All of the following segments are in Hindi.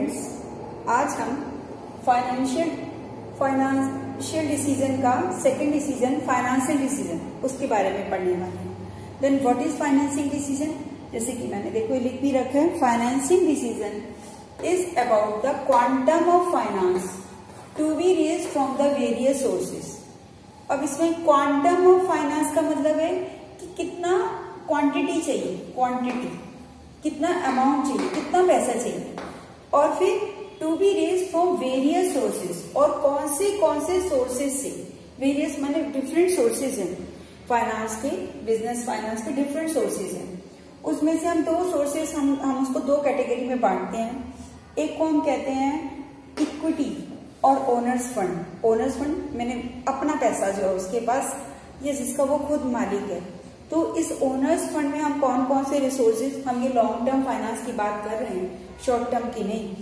स्टूडेंट्स, आज हम फाइनेंशियल डिसीजन का सेकंड डिसीजन फाइनेंशियल डिसीजन उसके बारे में पढ़ने वाले हैं। Then what is financing decision, जैसे कि मैंने देखो लिख भी रखा है, financing decision is about the quantum of finance to be raised from the various sources. अब इसमें क्वांटम ऑफ फाइनेंस का मतलब है कि कितना क्वांटिटी चाहिए, क्वांटिटी कितना अमाउंट चाहिए, कितना पैसा चाहिए, और फिर to be raise from various sources, और कौन से सोर्सेज से, वेरियस माने डिफरेंट सोर्सेज हैं फाइनेंस के, बिजनेस फाइनेंस के डिफरेंट सोर्सेज हैं। उसमें से हम दो सोर्सेज हम उसको दो कैटेगरी में बांटते हैं। एक को हम कहते हैं इक्विटी और ओनर्स फंड। ओनर्स फंड मैंने अपना पैसा जो है उसके पास, ये जिसका वो खुद मालिक है। तो इस ओनर्स फंड में हम कौन कौन से रिसोर्सेज, हम ये लॉन्ग टर्म फाइनेंस की बात कर रहे हैं, शॉर्ट टर्म की नहीं।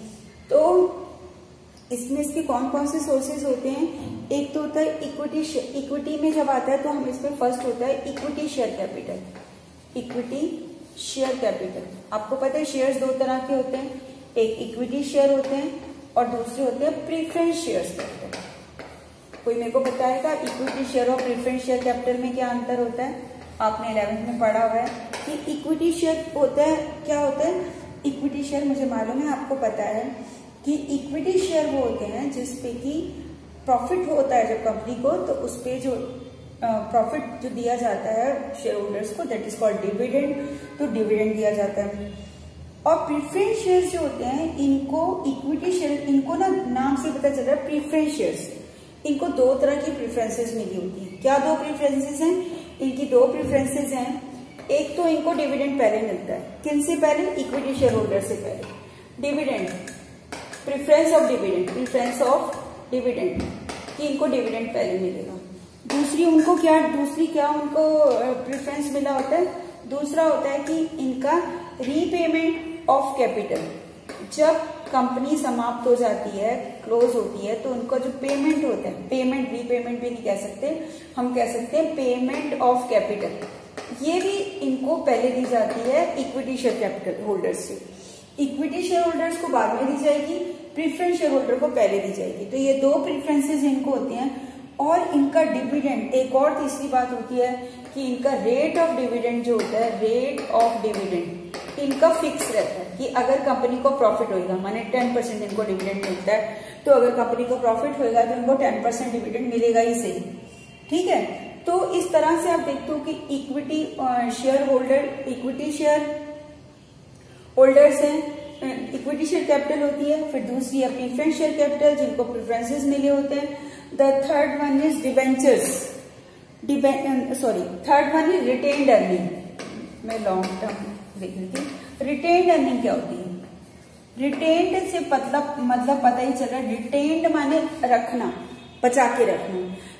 तो इसमें इसके कौन कौन से सोर्सेज होते हैं, एक तो होता है इक्विटी। इक्विटी में जब आता है तो हम इसमें फर्स्ट होता है equity share capital. Equity share capital, आपको पता है शेयर्स दो तरह के होते हैं, एक इक्विटी शेयर होते हैं और दूसरे होते हैं प्रीफरेंस शेयर्स कैपिटल। कोई मेरे को बताएगा इक्विटी शेयर और प्रीफरेंस शेयर कैपिटल में क्या अंतर होता है? आपने 11th में पढ़ा हुआ है कि इक्विटी शेयर होता है, क्या होता है इक्विटी शेयर, मुझे मालूम है आपको पता है कि इक्विटी शेयर वो होते हैं जिसपे कि प्रॉफिट होता है जब कंपनी को, तो उस पे जो प्रॉफिट जो दिया जाता है शेयर होल्डर्स को, दैट इज कॉल्ड डिविडेंड, तो डिविडेंड दिया जाता है। और प्रीफरेंस शेयर्स जो होते हैं, इनको इक्विटी शेयर, इनको ना नाम से पता चल रहा है प्रीफरेंस शेयर्स, इनको दो तरह की प्रीफरेंसेस मिली होती है। क्या दो प्रीफरेंसेस हैं? इनकी दो प्रीफरेंसेस हैं। एक तो इनको डिविडेंड पहले मिलता है, किन से पहले? इक्विटी शेयर होल्डर से पहले। Dividend, preference of dividend, preference of dividend, कि इनको डिविडेंड पहले मिलेगा। दूसरी उनको क्या उनको प्रेफरेंस मिला होता है? दूसरा होता है कि इनका रीपेमेंट ऑफ कैपिटल। जब कंपनी समाप्त हो जाती है, क्लोज होती है, तो उनका जो पेमेंट होता है, पेमेंट, रीपेमेंट भी नहीं कह सकते, हम कह सकते हैं पेमेंट ऑफ कैपिटल, ये भी इनको पहले दी जाती है इक्विटी शेयर कैपिटल होल्डर्स से। इक्विटी शेयर होल्डर्स को बाद में दी जाएगी, प्रीफरेंस शेयर होल्डर को पहले दी जाएगी। तो ये दो प्रीफरेंसेस इनको होती हैं। और इनका डिविडेंड, एक और तीसरी बात होती है कि इनका रेट ऑफ डिविडेंड जो होता है, रेट ऑफ डिविडेंड इनका फिक्स रहता है कि अगर कंपनी को प्रॉफिट होगा, माने 10% इनको डिविडेंड मिलता है, तो अगर कंपनी को प्रॉफिट होगा तो इनको 10% डिविडेंड मिलेगा ही सही, ठीक है। तो इस तरह से आप देखते हो कि equity share holder, equity share holders हैं, इक्विटी शेयर कैपिटल होती है। फिर दूसरी है प्रीफरेंस शेयर कैपिटल, जिनको प्रेफरेंसेस मिले होते हैं। The third one is debentures, third one is retained earning. मैं लॉन्ग टर्म देख रही थी। रिटेन्ड अर्निंग क्या होती है? रिटेन्ड से मतलब पता ही चल रहा है, रिटेन्ड माने रखना, बचा के रखना।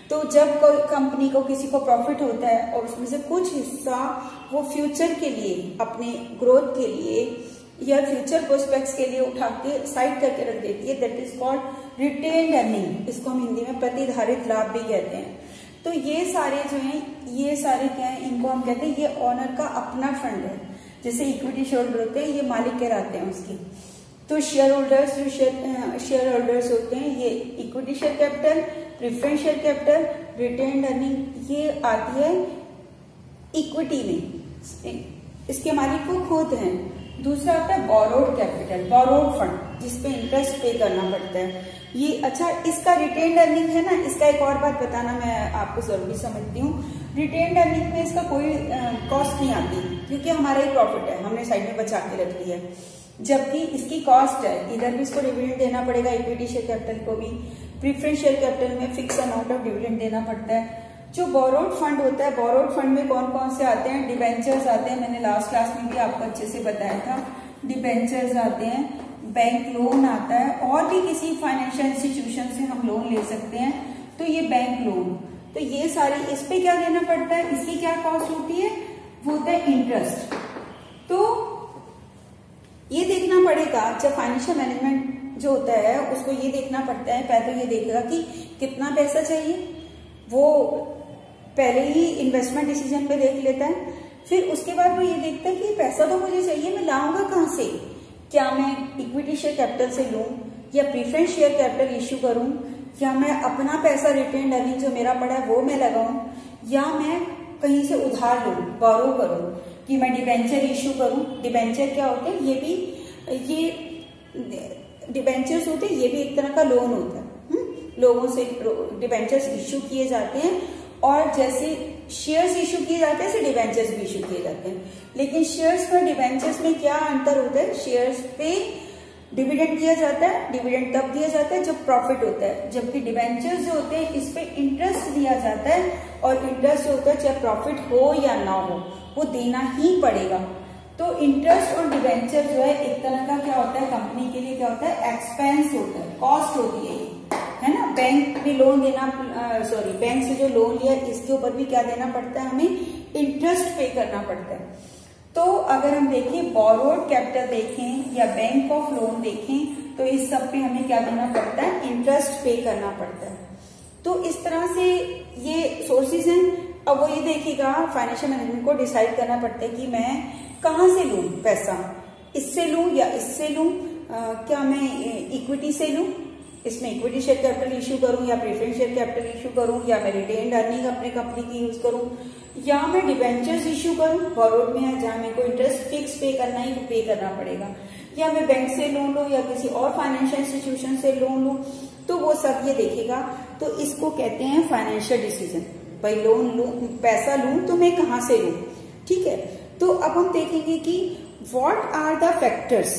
तो जब कोई कंपनी को, किसी को प्रॉफिट होता है और उसमें से कुछ हिस्सा वो फ्यूचर के लिए, अपने ग्रोथ के लिए या फ्यूचर प्रोस्पेक्ट्स के लिए उठा के साइड करके रख देती है, that is called retained earning. इसको हम हिंदी में प्रतिधारित लाभ भी कहते हैं। तो ये सारे जो हैं, ये सारे क्या है, इनको हम कहते हैं ये ऑनर का अपना फंड है। जैसे इक्विटी शेयर होल्डर होते हैं, ये मालिक कहलाते हैं उसकी। तो शेयर होल्डर्स, जो शेयर होल्डर्स होते हैं, ये equity share capital, preference share capital, retained earning, ये आती है इक्विटी में, इसके मालिक वो खुद हैं। दूसरा आता है बोरोड कैपिटल, बोरोड फंड, जिसपे इंटरेस्ट पे करना पड़ता है। ये अच्छा, इसका रिटेन्ड अर्निंग है ना, इसका एक और बात बताना मैं आपको जरूरी समझती हूँ। रिटेन्ड अर्निंग में इसका कोई कॉस्ट नहीं आती, क्योंकि हमारा ही प्रॉफिट है, हमने साइड में बचा के रख लिया है। जबकि इसकी कॉस्ट है, इधर भी इसको डिविडेंड देना पड़ेगा, इक्विटी शेयर कैपिटल को भी। प्रीफरेंस शेयर कैपिटल में फिक्स अमाउंट ऑफ डिविडेंड देना पड़ता है। जो बोरोड फंड होता है, बोरोड फंड में कौन कौन से आते हैं? डिबेंचर्स आते हैं, मैंने लास्ट क्लास में भी आपको अच्छे से बताया था। डिबेंचर्स आते हैं, बैंक लोन आता है, और भी किसी फाइनेंशियल इंस्टीट्यूशन से हम लोन ले सकते हैं, तो ये बैंक लोन। तो ये सारे, इस पे क्या देना पड़ता है, इसकी क्या कॉस्ट होती है? वो होता है इंटरेस्ट। तो ये देखना पड़ेगा, जब फाइनेंशियल मैनेजमेंट जो होता है उसको ये देखना पड़ता है, पहले तो ये देखेगा कि कितना पैसा चाहिए, वो पहले ही इन्वेस्टमेंट डिसीजन पे देख लेता है। फिर उसके बाद वो ये देखता है कि पैसा तो मुझे चाहिए, मैं लाऊंगा कहाँ से, क्या मैं इक्विटी शेयर कैपिटल से लूं या प्रीफरेंस शेयर कैपिटल इश्यू करूं, क्या मैं अपना पैसा रिटेन अर्निंग जो मेरा पड़ा है वो मैं लगाऊं, या मैं कहीं से उधार लूं, बोरो करूं, कि मैं डिबेंचर इश्यू करूं। डिबेंचर क्या होते हैं, ये डिबेंचर्स होते हैं, ये भी एक तरह का लोन होता है। लोगों से डिबेंचर्स इश्यू किए जाते हैं, और जैसे शेयर्स इश्यू किए जाते हैं ऐसे डिबेंचर्स भी इश्यू किए जाते हैं। लेकिन शेयर्स में डिबेंचर्स में क्या अंतर होता है, शेयर्स पे डिविडेंड दिया जाता है, डिविडेंड तब दिया जाता है जब प्रॉफिट होता है, जबकि डिबेंचर्स जो होते हैं इस पे इंटरेस्ट दिया जाता है, और इंटरेस्ट जो होता है चाहे प्रॉफिट हो या ना हो वो देना ही पड़ेगा। तो इंटरेस्ट और डिबेंचर जो है एक तरह का क्या होता है, कंपनी के लिए क्या होता है, एक्सपेंस होता है, कॉस्ट होती है ना। बैंक में लोन देना, बैंक से जो लोन लिया इसके ऊपर भी क्या देना पड़ता है, हमें इंटरेस्ट पे करना पड़ता है। तो अगर हम देखें बोरोड कैपिटल देखें या बैंक ऑफ लोन देखें तो इस सब पे हमें क्या देना पड़ता है, इंटरेस्ट पे करना पड़ता है। तो इस तरह से ये सोर्सेज हैं। अब वो ये देखिएगा, फाइनेंशियल मैनेजमेंट को डिसाइड करना पड़ता है कि मैं कहाँ से लूं पैसा, इससे लूं या इससे लूं, क्या मैं इक्विटी से लूं, इसमें इक्विटी शेयर कैपिटल इश्यू करूं या प्रेफरेंस शेयर कैपिटल इश्यू करूं, या मैं रिटेन्ड अर्निंग अपने कंपनी की यूज करूं, या मैं डिबेंचर्स इश्यू करूं बोरोड में, जहां मेरे को इंटरेस्ट फिक्स पे करना ही पे करना पड़ेगा, या मैं बैंक से लोन लूं या किसी और फाइनेंशियल इंस्टीट्यूशन से लोन लूं। तो वो सब ये देखेगा। तो इसको कहते हैं फाइनेंशियल डिसीजन। भाई लोन लूं, पैसा लूं तो मैं कहाँ से लूं, ठीक है। तो अब हम देखेंगे कि what are the factors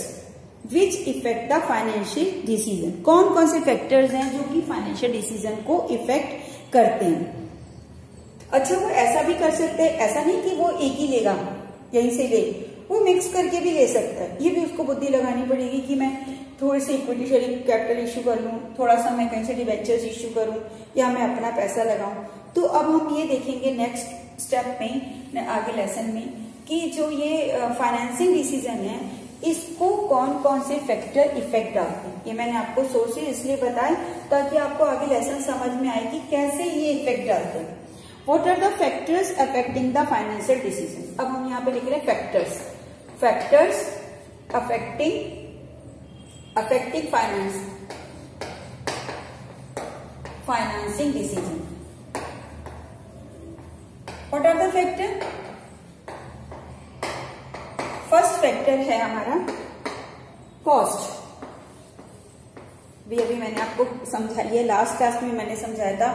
which affect the financial decision. कौन कौन से फैक्टर्स हैं जो कि फाइनेंशियल डिसीजन को इफेक्ट करते हैं। अच्छा, वो ऐसा भी कर सकते हैं, ऐसा नहीं कि वो एक ही लेगा यहीं से ले, वो मिक्स करके भी ले सकता है। ये भी उसको बुद्धि लगानी पड़ेगी कि मैं थोड़ी सी इक्विटी शेयर कैपिटल इश्यू कर लूं, थोड़ा सा मैं कहीं से डिबेंचर्स इश्यू करूं, या मैं अपना पैसा लगाऊं। तो अब हम ये देखेंगे नेक्स्ट स्टेप में, आगे लेसन में, कि जो ये फाइनेंसिंग डिसीजन है इसको कौन कौन से फैक्टर इफेक्ट डालते हैं। ये मैंने आपको सोर्सेज इसलिए बताए ताकि आपको आगे लेसन समझ में आए कि कैसे ये इफेक्ट डालते हैं। What are the factors affecting the financial decision? अब हम यहाँ पे लिख रहे हैं factors affecting financing decision. What are the factor? First factor है हमारा कॉस्ट। भी अभी मैंने आपको समझाई है, लास्ट क्लास में मैंने समझाया था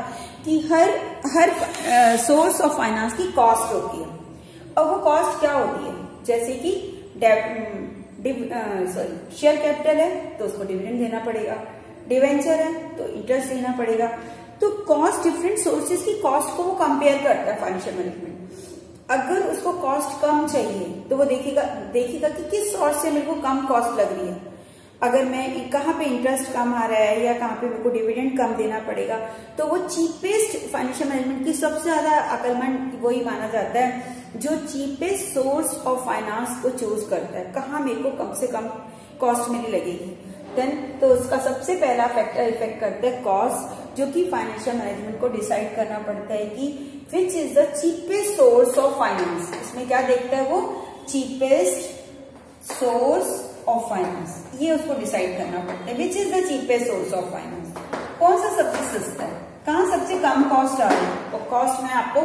कि हर सोर्स ऑफ फाइनेंस की कॉस्ट होती है। और वो कॉस्ट क्या होती है, जैसे कि शेयर कैपिटल है तो उसको डिविडेंड देना पड़ेगा, डिवेंचर है तो इंटरेस्ट देना पड़ेगा। तो कॉस्ट डिफरेंट सोर्सेज की कॉस्ट को वो कंपेयर करता है फाइनेंशियल मैनेजमेंट। अगर उसको कॉस्ट कम चाहिए तो वो देखेगा कि किस सोर्स से मेरे को कम कॉस्ट लग रही है। अगर मैं कहाँ पे इंटरेस्ट कम आ रहा है या कहाँ पे मेरे को डिविडेंड कम देना पड़ेगा, तो वो चीपेस्ट फाइनेंशियल मैनेजमेंट की सबसे ज्यादा अक्लमंद वही माना जाता है जो चीपेस्ट सोर्स ऑफ फाइनेंस को चूज करता है, कहाँ मेरे को कम से कम कॉस्ट मेरी लगेगी। देन तो उसका सबसे पहला फैक्टर इफेक्ट करता है कॉस्ट, जो कि फाइनेंशियल मैनेजमेंट को डिसाइड करना पड़ता है कि which is the cheapest source of finance. इसमें क्या देखता है वो, चीपेस्ट सोर्स ऑफ फाइनेंस, ये उसको डिसाइड करना पड़ता है। Which is the cheapest source of finance, कौन सा सबसे सस्ता है, कहाँ सबसे कम कॉस्ट आ रही है। और कॉस्ट मैं आपको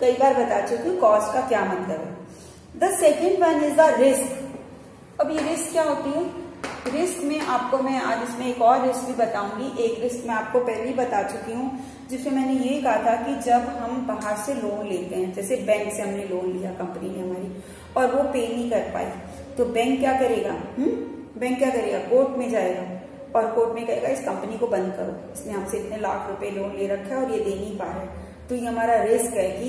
कई बार बता चुकी हूँ कॉस्ट का क्या मतलब है। The second one is the risk. अब ये रिस्क क्या होती है, रिस्क में आपको मैं आज इसमें एक और रिस्क भी बताऊंगी। एक रिस्क मैं आपको पहले ही बता चुकी हूँ जिसमें मैंने ये कहा था कि जब हम बाहर से लोन लेते हैं, जैसे बैंक से हमने लोन लिया कंपनी ने हमारी, और वो पे नहीं कर पाई, तो बैंक क्या करेगा, बैंक क्या करेगा, कोर्ट में जाएगा और कोर्ट में कहेगा इस कंपनी को बंद करो, इसने हमसे इतने लाख रुपए लोन ले रखा है और ये दे नहीं पा रहा है। तो ये हमारा रिस्क है कि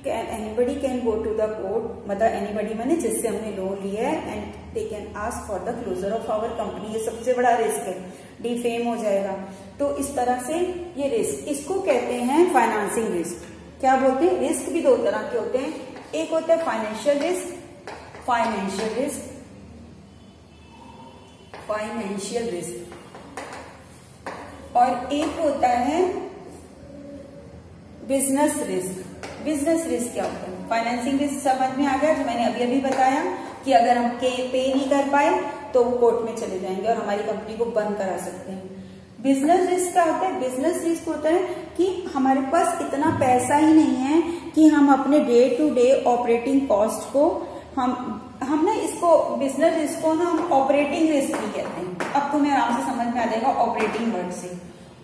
anybody can go to the court, मतलब एनीबडी माने जिससे हमने लोन लिया है, and they can ask for the closure of our company. ये सबसे बड़ा रिस्क है, डिफेम हो जाएगा। तो इस तरह से ये रिस्क, इसको कहते हैं फाइनेंसिंग रिस्क। क्या बोलते हैं, रिस्क भी दो तरह के होते हैं, एक होता है फाइनेंशियल रिस्क, और एक होता है बिजनेस रिस्क। बिजनेस रिस्क क्या होता है, फाइनेंसिंग रिस्क समझ में आ गया जो मैंने अभी बताया कि अगर हम पे नहीं कर पाए तो वो कोर्ट में चले जाएंगे और हमारी कंपनी को बंद करा सकते हैं। बिजनेस रिस्क क्या होता है? बिजनेस रिस्क होता है कि हमारे पास इतना पैसा ही नहीं है कि हम अपने day to day operating cost को हम ना इसको बिजनेस रिस्क को ना हम ऑपरेटिंग रिस्क भी कहते हैं। अब तुम्हें आराम से समझ में आ जाएगा ऑपरेटिंग वर्ड से।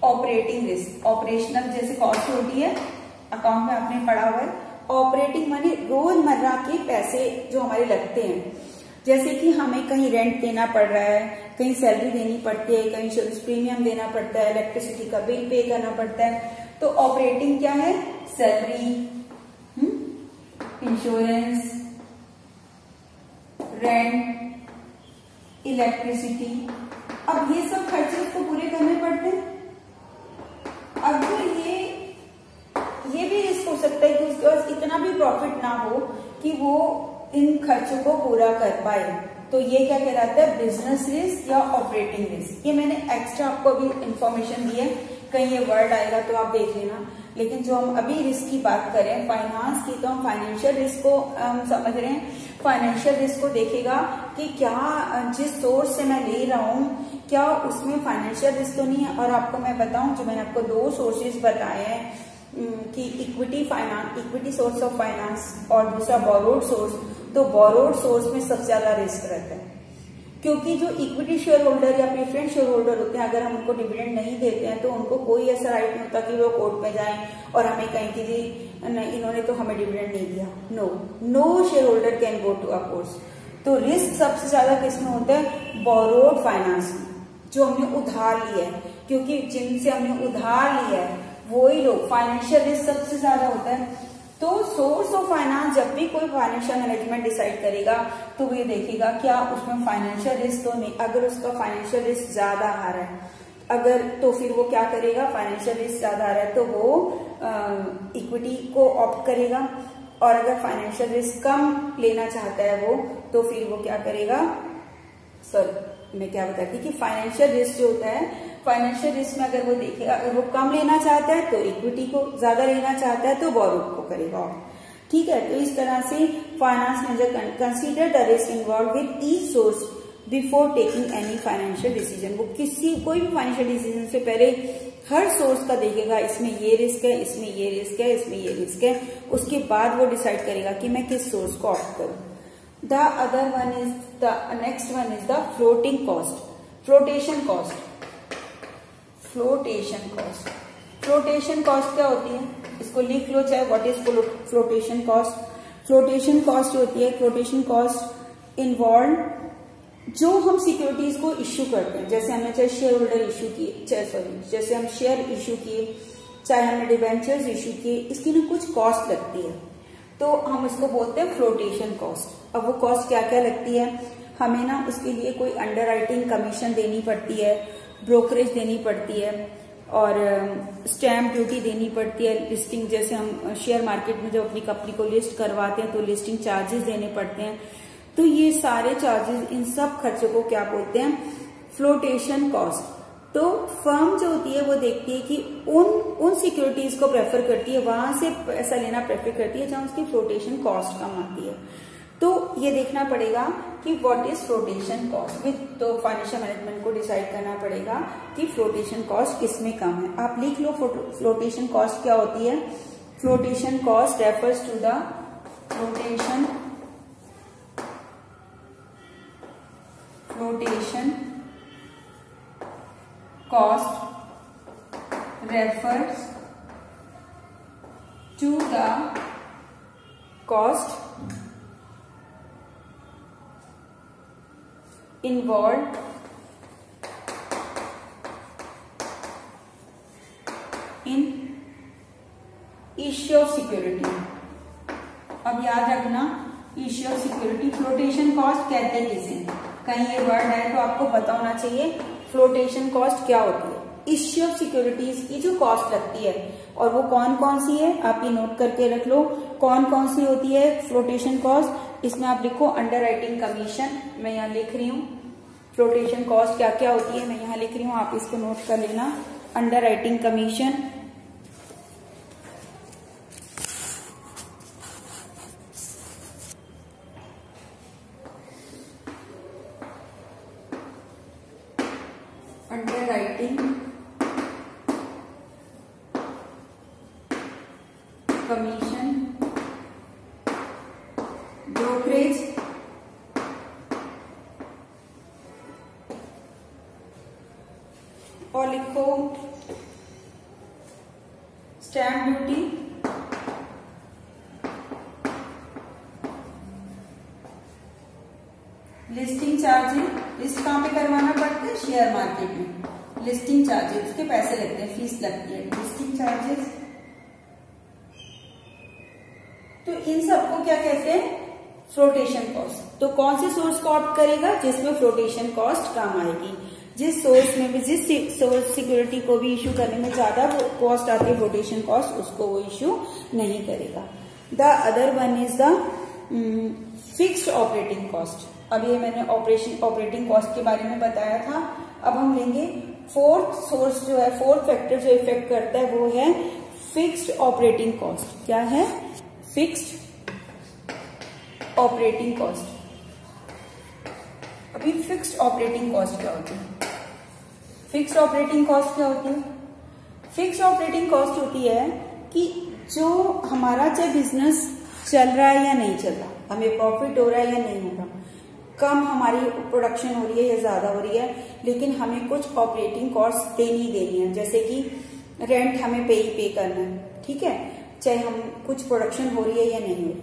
ऑपरेटिंग रिस्क, ऑपरेशनल जैसे कॉस्ट होती है अकाउंट में आपने पढ़ा हुआ है, ऑपरेटिंग माने रोजमर्रा के पैसे जो हमारे लगते हैं, जैसे कि हमें कहीं रेंट देना पड़ रहा है, कहीं सैलरी देनी पड़ती है, कहीं इंश्योरेंस प्रीमियम देना पड़ता है, इलेक्ट्रिसिटी का बिल पे करना पड़ता है। तो ऑपरेटिंग क्या है? Salary, insurance, rent, electricity. अब ये सब खर्चे उसको पूरे करने पड़ते हैं। अगर ये भी रिस्क हो सकता है कि उसके पास इतना भी प्रॉफिट ना हो कि वो इन खर्चों को पूरा कर पाए, तो ये क्या कहलाता है? बिजनेस रिस्क या ऑपरेटिंग रिस्क। ये मैंने एक्स्ट्रा आपको अभी इंफॉर्मेशन दी है, कहीं ये वर्ड आएगा तो आप देख लेना। लेकिन जो हम अभी रिस्क की बात करें फाइनेंस की, तो हम फाइनेंशियल रिस्क को हम समझ रहे हैं। फाइनेंशियल रिस्क को देखेगा कि क्या जिस सोर्स से मैं ले रहा हूँ क्या उसमें फाइनेंशियल रिस्क तो नहीं है। और आपको मैं बताऊं, जो मैंने आपको दो सोर्सेज बताए हैं कि इक्विटी सोर्स ऑफ फाइनेंस और दूसरा बोरोड सोर्स, तो बोरोड सोर्स में सबसे ज्यादा रिस्क रहता है, क्योंकि जो इक्विटी शेयर होल्डर या प्रेफरेंस शेयर होल्डर होते हैं, अगर हम उनको डिविडेंड नहीं देते हैं तो उनको कोई ऐसा राइट नहीं होता कि वो कोर्ट में जाएं और हमें कहें कि जी नहीं, इन्होंने तो हमें डिविडेंड नहीं दिया। No share holder can go to a court. तो रिस्क सबसे ज्यादा किसमें होता है? बोरोड फाइनेंस में, जो हमने उधार लिया है, क्योंकि जिनसे हमने उधार लिया है वही लोग, फाइनेंशियल रिस्क सबसे ज्यादा होता है। तो सोर्स ऑफ फाइनेंस जब भी कोई फाइनेंशियल मैनेजमेंट डिसाइड करेगा तो वो ये देखेगा क्या उसमें फाइनेंशियल रिस्क तो नहीं। अगर उसका फाइनेंशियल रिस्क ज्यादा आ रहा है, अगर तो फिर वो क्या करेगा? फाइनेंशियल रिस्क ज्यादा आ रहा है तो वो इक्विटी को ऑप्ट करेगा, और अगर फाइनेंशियल रिस्क कम लेना चाहता है वो, तो फिर वो क्या करेगा? मैं क्या बताती कि फाइनेंशियल रिस्क जो होता है, फाइनेंशियल रिस्क में अगर वो देखेगा, अगर वो कम लेना चाहता है तो इक्विटी को, ज्यादा लेना चाहता है तो बोरोड को करेगा। ठीक है, तो इस तरह से finance manager consider the risk involve with each source before taking any financial decision. वो कोई भी फाइनेंशियल डिसीजन से पहले हर सोर्स का देखेगा, इसमें ये रिस्क है, इसमें ये रिस्क है, इसमें ये रिस्क है, उसके बाद वो डिसाइड करेगा कि मैं किस सोर्स को ऑप्ट करूं। Next one is the floating cost, flotation cost. Flotation cost क्या होती है? इसको लिख लो चाहे, what is flotation cost. Flotation cost होती है, फ्लोटेशन कॉस्ट इन्वॉल्व जो हम सिक्योरिटीज को इश्यू करते हैं, जैसे हमने चाहे शेयर होल्डर इश्यू किए, जैसे हम शेयर इश्यू किए, चाहे हमने डिवेंचर्स इश्यू किए, इसकी ना कुछ कॉस्ट लगती है, तो हम इसको बोलते हैं फ्लोटेशन कॉस्ट। अब वो कॉस्ट क्या क्या लगती है? हमें ना उसके लिए कोई अंडरराइटिंग कमीशन देनी पड़ती है, ब्रोकरेज देनी पड़ती है, और स्टैम्प ड्यूटी देनी पड़ती है। लिस्टिंग, जैसे हम शेयर मार्केट में जब अपनी कंपनी को लिस्ट करवाते हैं तो लिस्टिंग चार्जेस देने पड़ते हैं। तो ये सारे चार्जेस, इन सब खर्चों को क्या बोलते हैं? Flotation cost. तो फर्म जो होती है वो देखती है कि उन सिक्योरिटीज को प्रेफर करती है, वहां से पैसा लेना प्रेफर करती है जहां उसकी फ्लोटेशन कॉस्ट कम आती है। तो ये देखना पड़ेगा कि what is flotation cost with, तो फाइनेंशियल मैनेजमेंट को डिसाइड करना पड़ेगा कि फ्लोटेशन कॉस्ट किसमें कम है। आप लिख लो फ्लोटेशन कॉस्ट क्या होती है। Flotation cost refers to the flotation cost refers to the cost involved in issue of security। अब याद रखना, issue of security flotation cost कहते हैं किसे, कहीं ये वर्ड है तो आपको पता होना चाहिए फ्लोटेशन कॉस्ट क्या होती है। इश्यू ऑफ सिक्योरिटीज की जो कॉस्ट लगती है, और वो कौन कौन सी है आप ये नोट करके रख लो, कौन कौन सी होती है फ्लोटेशन कॉस्ट। इसमें आप लिखो अंडरराइटिंग कमीशन, मैं यहाँ लिख रही हूँ फ्लोटेशन कॉस्ट क्या क्या होती है, मैं यहाँ लिख रही हूँ, आप इसको नोट कर लेना। अंडरराइटिंग कमीशन, कमीशन, ब्रोकरेज, और लिखो stamp duty, listing charges. List कहाँ पे करवाना पड़ता है? शेयर मार्केट में। लिस्टिंग चार्जेस, उसके पैसे लगते हैं, फीस लगती है, लिस्टिंग चार्जेस। तो इन सबको क्या कहते हैं? Flotation cost. तो कौन से सोर्स को ऑप्ट करेगा? जिसमें फ्लोटेशन कॉस्ट कम आएगी। जिस सोर्स में भी, जिस सोर्स सिक्योरिटी को भी इश्यू करने में ज्यादा कॉस्ट आती है, फ्लोटेशन कॉस्ट, उसको वो इश्यू नहीं करेगा। The other one is the fixed operating cost. अब ये मैंने ऑपरेटिंग कॉस्ट के बारे में बताया था। अब हम लेंगे फोर्थ सोर्स जो है, फोर्थ फैक्टर जो इफेक्ट करता है वो है फिक्स्ड ऑपरेटिंग कॉस्ट। क्या है? Fixed operating cost. अभी फिक्स्ड ऑपरेटिंग कॉस्ट क्या होती है? फिक्स्ड ऑपरेटिंग कॉस्ट क्या होती है? फिक्स्ड ऑपरेटिंग कॉस्ट होती है कि जो हमारा चाहे बिजनेस चल रहा है या नहीं चल रहा, हमें प्रॉफिट हो रहा है या नहीं हो रहा, कम हमारी प्रोडक्शन हो रही है या ज्यादा हो रही है, लेकिन हमें कुछ ऑपरेटिंग कॉस्ट देनी है, जैसे कि रेंट हमें पे करना है, ठीक है, चाहे हम कुछ प्रोडक्शन हो रही है या नहीं हो रही।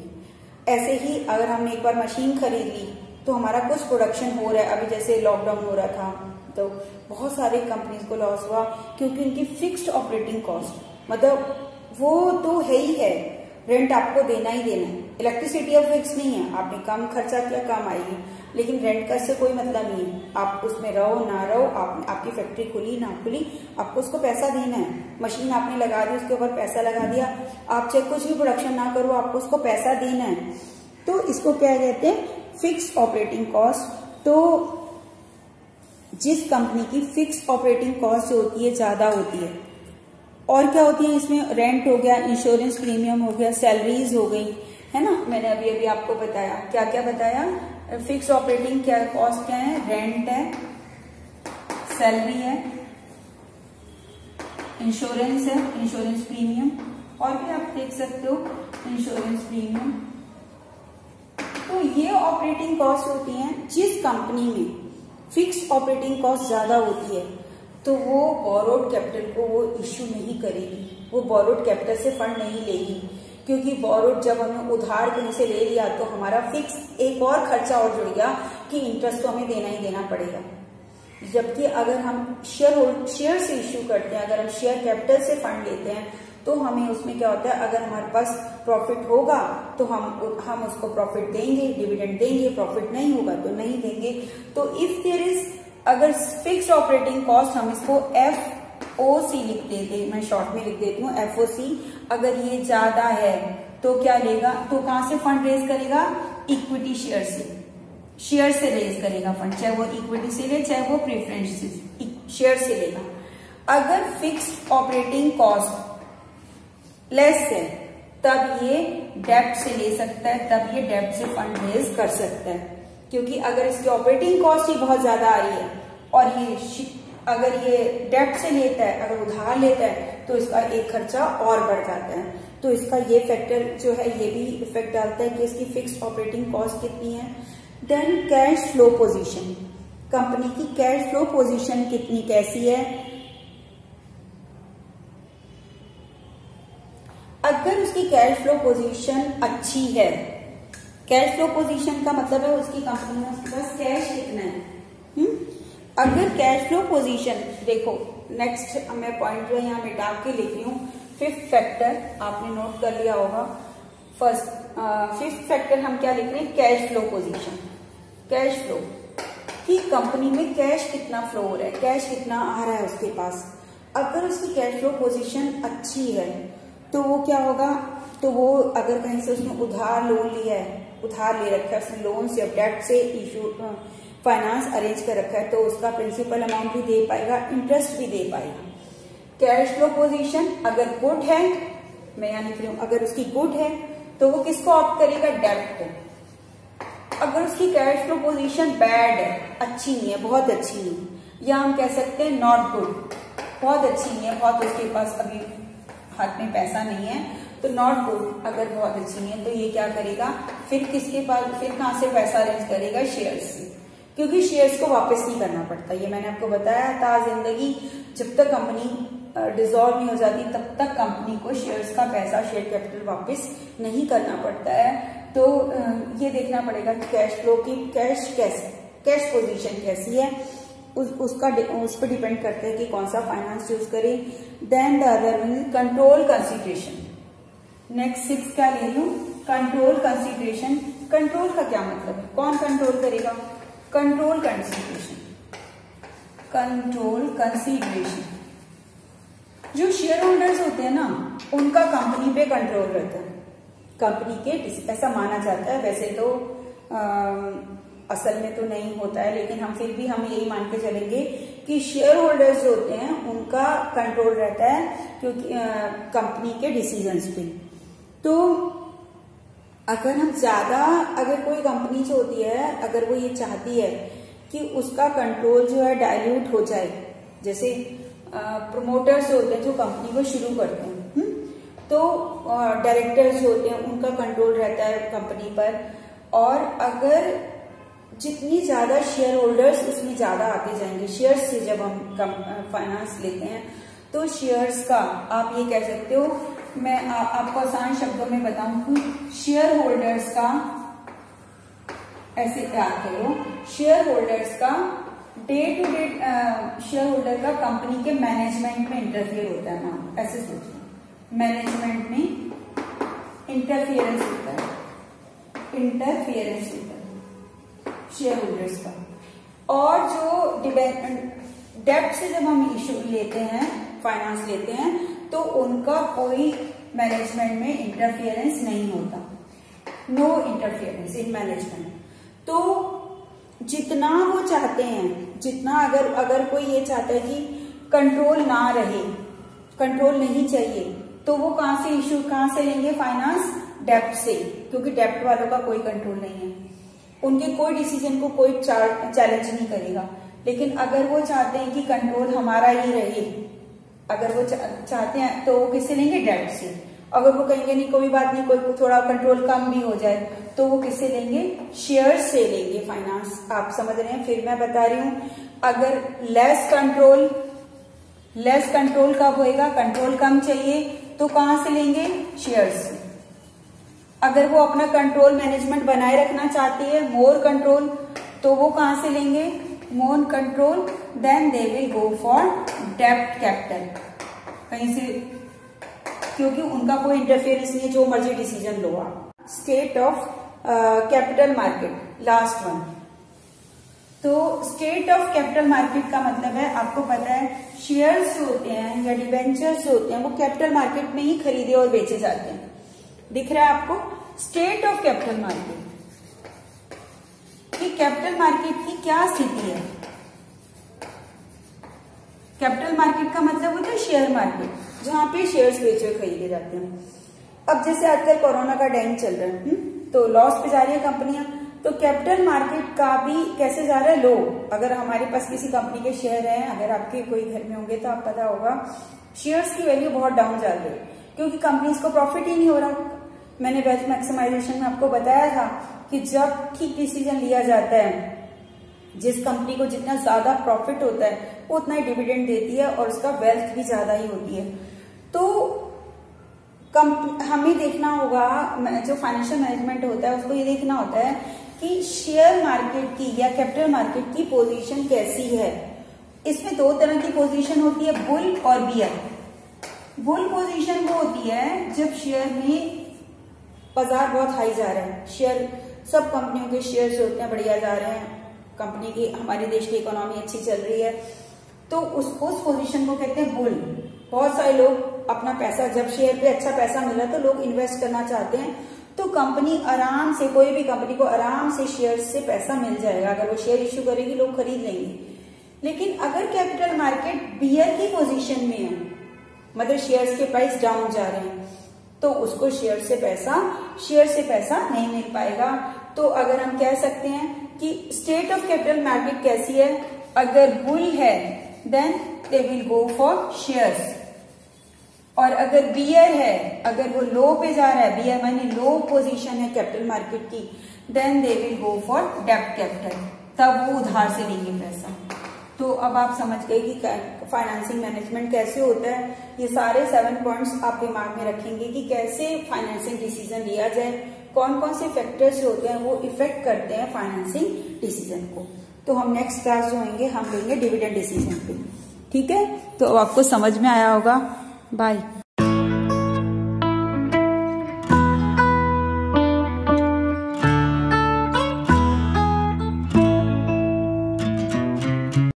ऐसे ही अगर हमने एक बार मशीन खरीद ली तो हमारा कुछ प्रोडक्शन हो रहा है, अभी जैसे लॉकडाउन हो रहा था तो बहुत सारे कंपनीज को लॉस हुआ क्योंकि उनकी फिक्स्ड ऑपरेटिंग कॉस्ट, मतलब वो तो है ही है, रेंट आपको देना ही देना है। इलेक्ट्रिसिटी अब फिक्स नहीं है, आपने कम खर्चा किया कम आएगी, लेकिन रेंट का इससे कोई मतलब नहीं है। आप उसमें रहो ना रहो, आपकी फैक्ट्री खुली ना खुली, आपको उसको पैसा देना है। मशीन आपने लगा दी, उसके ऊपर पैसा लगा दिया, आप चाहे कुछ भी प्रोडक्शन ना करो, आपको उसको पैसा देना है। तो इसको क्या कहते हैं? Fixed operating cost. तो जिस कंपनी की फिक्स्ड ऑपरेटिंग कॉस्ट जो होती है ज्यादा होती है, और क्या होती है इसमें? रेंट हो गया, इंश्योरेंस प्रीमियम हो गया, सैलरीज हो गई, है ना। मैंने अभी आपको बताया, क्या क्या बताया? फिक्स्ड ऑपरेटिंग क्या कॉस्ट क्या है? रेंट है, सैलरी है, इंश्योरेंस है, इंश्योरेंस प्रीमियम, और भी आप देख सकते हो इंश्योरेंस प्रीमियम। तो ये ऑपरेटिंग कॉस्ट होती हैं। जिस कंपनी में फिक्स्ड ऑपरेटिंग कॉस्ट ज्यादा होती है तो वो बोरोड कैपिटल को वो इश्यू नहीं करेगी, वो बोरोड कैपिटल से फंड नहीं लेगी, क्योंकि बोरोड जब हमने उधार कहीं से ले लिया तो हमारा फिक्स एक और खर्चा और जुड़ गया कि इंटरेस्ट तो हमें देना ही देना पड़ेगा। जबकि अगर हम शेयर से इश्यू करते हैं, अगर हम शेयर कैपिटल से फंड लेते हैं तो हमें उसमें क्या होता है, अगर हमारे पास प्रॉफिट होगा तो हम उसको प्रॉफिट देंगे, डिविडेंड देंगे, प्रॉफिट नहीं होगा तो नहीं देंगे। तो इफ देयर इज, अगर फिक्स्ड ऑपरेटिंग कॉस्ट हम इसको FOC लिख देते, मैं शॉर्ट में लिख देती हूँ FOC, अगर ये ज्यादा है तो क्या लेगा? तो कहां से फंड रेज करेगा? इक्विटी शेयर से रेज करेगा फंड, चाहे वो इक्विटी से ले चाहे वो प्रेफरेंस शेयर से लेगा। अगर फिक्स्ड ऑपरेटिंग कॉस्ट लेस है तब ये डेब्ट से ले सकता है, तब ये डेब्ट से फंड रेज कर सकता है, क्योंकि अगर इसकी ऑपरेटिंग कॉस्ट ही बहुत ज्यादा आ रही है और ये अगर ये डेब्ट से लेता है, अगर उधार लेता है तो इसका एक खर्चा और बढ़ जाता है। तो इसका ये फैक्टर जो है ये भी इफेक्ट डालता है कि इसकी फिक्स्ड ऑपरेटिंग कॉस्ट कितनी है। Then cash flow position, company की कैश फ्लो पोजीशन कितनी कैसी है। अगर उसकी कैश फ्लो पोजीशन अच्छी है, कैश फ्लो पोजीशन का मतलब है उसकी कंपनी में उसके पास कैश कितना है। अगर कैश फ्लो पोजीशन, देखो नेक्स्ट मैं पॉइंट जो है यहाँ मिटा के लिख रही हूँ, फिफ्थ फैक्टर आपने नोट कर लिया होगा। फिफ्थ फैक्टर हम क्या लिख रहे हैं? Cash flow position, cash flow कि कंपनी में कैश कितना फ्लो हो रहा है, कैश कितना आ रहा है उसके पास। अगर उसकी कैश फ्लो पोजीशन अच्छी है तो वो क्या होगा, तो वो अगर कहीं से उसने उधार लोन लिया है, उधार ले रखा है उसने, लोन से डेब्ट से इशू फाइनेंस अरेंज कर रखा है, तो उसका प्रिंसिपल अमाउंट भी दे पाएगा, इंटरेस्ट भी दे पाएगा। कैश फ्लो पोजीशन अगर गुड है, मैं यहाँ लिख रही हूँ, अगर उसकी गुड है तो वो किसको ऑप्ट करेगा? डेब्ट को। अगर उसकी कैश फ्लो पोजीशन बैड है, अच्छी नहीं है, बहुत अच्छी नहीं, या हम कह सकते हैं नॉट गुड, बहुत अच्छी नहीं है, बहुत उसके पास अभी हाथ में पैसा नहीं है, तो नॉट गुड, अगर बहुत अच्छी नहीं है तो ये क्या करेगा, फिर किसके पास, फिर कहाँ से पैसा अरेंज करेगा, शेयर्स से, क्योंकि शेयर्स को वापस नहीं करना पड़ता। ये मैंने आपको बताया था, जिंदगी जब तक कंपनी डिसॉल्व नहीं हो जाती तब तक कंपनी को शेयर्स का पैसा, शेयर कैपिटल वापस नहीं करना पड़ता है। तो ये देखना पड़ेगा कि कैश फ्लो की कैश पोजीशन कैसी है, उस पर डिपेंड करता है कि कौन सा फाइनेंस यूज करें। Then the other one control consideration. Next 6 क्या ले लूं, कंट्रोल कंसिडरेशन। कंट्रोल का क्या मतलब है, कौन कंट्रोल करेगा, कंट्रोल कंसिडरेशन। कंट्रोल कंसिडरेशन, जो शेयर होल्डर्स होते हैं ना, उनका कंपनी पे कंट्रोल रहता है, कंपनी के, ऐसा माना जाता है। वैसे तो असल में तो नहीं होता है, लेकिन हम फिर भी हम यही मान के चलेंगे कि शेयर होल्डर्स जो होते हैं उनका कंट्रोल रहता है, क्योंकि कंपनी के डिसीजंस पे। तो अगर हम ज्यादा, अगर कोई कंपनी जो होती है, अगर वो ये चाहती है कि उसका कंट्रोल जो है डाइल्यूट हो जाए, जैसे प्रोमोटर्स होते हैं जो कंपनी को शुरू करते हैं, तो डायरेक्टर्स जो होते हैं उनका कंट्रोल रहता है कंपनी पर, और अगर जितनी ज्यादा शेयर होल्डर्स उसमें ज्यादा आते जाएंगे, शेयर्स से जब हम फाइनेंस लेते हैं तो शेयर्स का, आप ये कह सकते हो, मैं आपको आसान शब्दों में बताऊं कि शेयर होल्डर्स का, ऐसे याद करो, शेयर होल्डर्स का day to day, share holder का कंपनी के मैनेजमेंट में इंटरफियर होता है ना, ऐसे सोचिए, मैनेजमेंट में इंटरफियरेंस होता है, इंटरफियरेंस होता है शेयर होल्डर्स का। और जो डेब्ट से जब हम इशू लेते हैं, फाइनेंस लेते हैं, तो उनका कोई मैनेजमेंट में इंटरफियरेंस नहीं होता, नो इंटरफियरेंस इन मैनेजमेंट। तो जितना वो चाहते हैं, जितना अगर कोई ये चाहता है कि कंट्रोल ना रहे, कंट्रोल नहीं चाहिए, तो वो कहां से लेंगे फाइनेंस, डेब्ट से, क्योंकि डेब्ट वालों का कोई कंट्रोल नहीं है, उनके कोई डिसीजन को कोई चैलेंज नहीं करेगा। लेकिन अगर वो चाहते हैं कि कंट्रोल हमारा ही रहे, अगर वो चाहते हैं तो वो किससे लेंगे, डेब्ट से। अगर वो कहेंगे नहीं कोई बात नहीं, कोई थोड़ा कंट्रोल कम भी हो जाए, तो वो किससे लेंगे, शेयर से लेंगे फाइनेंस। आप समझ रहे हैं, फिर मैं बता रही हूं, अगर लेस कंट्रोल कब होएगा, कंट्रोल कम चाहिए तो कहां से लेंगे, शेयर से। अगर वो अपना कंट्रोल मैनेजमेंट बनाए रखना चाहती है, मोर कंट्रोल, तो वो कहां से लेंगे, more control, then they will go for डेब्ट कैपिटल, कहीं से, क्योंकि उनका कोई इंटरफेरेंस नहीं है, जो मर्जी डिसीजन लो आप। State of capital market, last one. तो स्टेट ऑफ कैपिटल मार्केट का मतलब है, आपको पता है शेयर्स जो होते हैं या डिबेंचर्स जो होते हैं वो कैपिटल मार्केट में ही खरीदे और बेचे जाते हैं। दिख रहा है आपको, स्टेट ऑफ कैपिटल मार्केट, कि कैपिटल मार्केट की क्या स्थिति है। कैपिटल मार्केट का मतलब होता है शेयर मार्केट, जहां पे शेयर्स बेचे खरीदे जाते हैं। अब जैसे आजकल कोरोना का टाइम चल रहा है, तो लॉस पे जा रही है कंपनियां, तो कैपिटल मार्केट का भी कैसे जा रहा है, लो। अगर हमारे पास किसी कंपनी के शेयर हैं, अगर आपके कोई घर में होंगे तो आप पता होगा, शेयर्स की वैल्यू बहुत डाउन जा रही है, क्योंकि कंपनीज को प्रॉफिट ही नहीं हो रहा। मैंने वेल्थ मैक्सिमाइजेशन में आपको बताया था कि जब ठीक डिसीजन लिया जाता है, जिस कंपनी को जितना ज्यादा प्रॉफिट होता है वो उतना ही डिविडेंड देती है और उसका वेल्थ भी ज्यादा ही होती है। तो हमें देखना होगा, जो फाइनेंशियल मैनेजमेंट होता है उसको ये देखना होता है कि शेयर मार्केट की या कैपिटल मार्केट की पोजीशन कैसी है। इसमें दो तरह की पोजीशन होती है, बुल और बियर। बुल पोजीशन वो होती है जब शेयर में बाजार बहुत हाई जा रहा है, शेयर, सब कंपनियों के शेयर जो होते हैं बढ़िया जा रहे हैं, कंपनी की, हमारे देश की इकोनॉमी अच्छी चल रही है, तो उस पोजीशन को कहते हैं बुल। बहुत सारे लोग अपना पैसा, जब शेयर पे अच्छा पैसा मिला तो लोग इन्वेस्ट करना चाहते हैं, तो कंपनी आराम से, कोई भी कंपनी को आराम से शेयर से पैसा मिल जाएगा, अगर वो शेयर इश्यू करेगी लोग खरीद लेंगे। लेकिन अगर कैपिटल मार्केट बियर की पोजीशन में है, मतलब शेयर्स के प्राइस डाउन जा रहे हैं, तो उसको शेयर से पैसा नहीं मिल पाएगा। तो अगर हम कह सकते हैं कि स्टेट ऑफ कैपिटल मार्केट कैसी है, अगर बुल है then they will go for shares, और अगर बियर है, अगर वो लो पे जा रहा है, बियर माने लो पोजीशन है कैपिटल मार्केट की, then they will go for डेब्ट कैपिटल, तब वो उधार से लेंगे पैसा। तो अब आप समझ गए कि फाइनेंसिंग मैनेजमेंट कैसे होता है। ये सारे 7 पॉइंट्स आप दिमाग में रखेंगे कि कैसे फाइनेंसिंग डिसीजन लिया जाए, कौन कौन से फैक्टर्स होते हैं वो इफेक्ट करते हैं फाइनेंसिंग डिसीजन को। तो हम नेक्स्ट क्लास जो होंगे हम लेंगे डिविडेंड डिसीजन पे, ठीक है। तो अब आपको समझ में आया होगा। बाय।